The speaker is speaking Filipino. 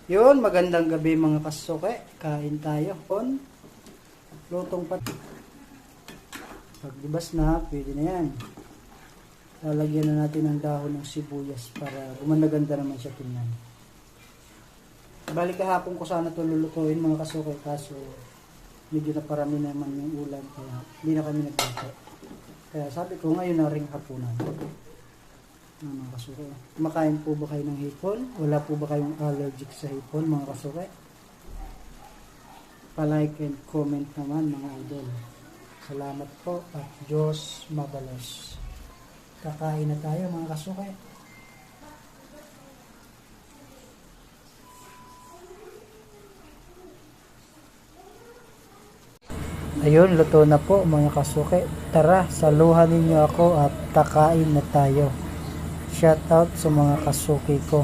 Yun, magandang gabi mga kasuke. Kain tayo. Lutong pat. Pagdibas na, pwede na yan. Lalagyan na natin ng dahon ng sibuyas para gumanda-ganda naman siya tingnan. Balik kahapon ko sana ito lulutuin mga kasuke, kaso medyo na parami naman yung ulam kaya hindi na kami nagluto. Kaya sabi ko ngayon na ring hapunan. Mga kasuke, kumakain po ba kayo ng hipon? Wala po ba kayong allergic sa hipon mga kasuke? Pa-like and comment naman mga idol. Salamat po at Diyos mabalos. Kakain na tayo mga kasuke. Ayun, luto na po mga kasuke. Tara, saluhan ninyo ako at kakain na tayo. Shout out sa mga kasuki ko.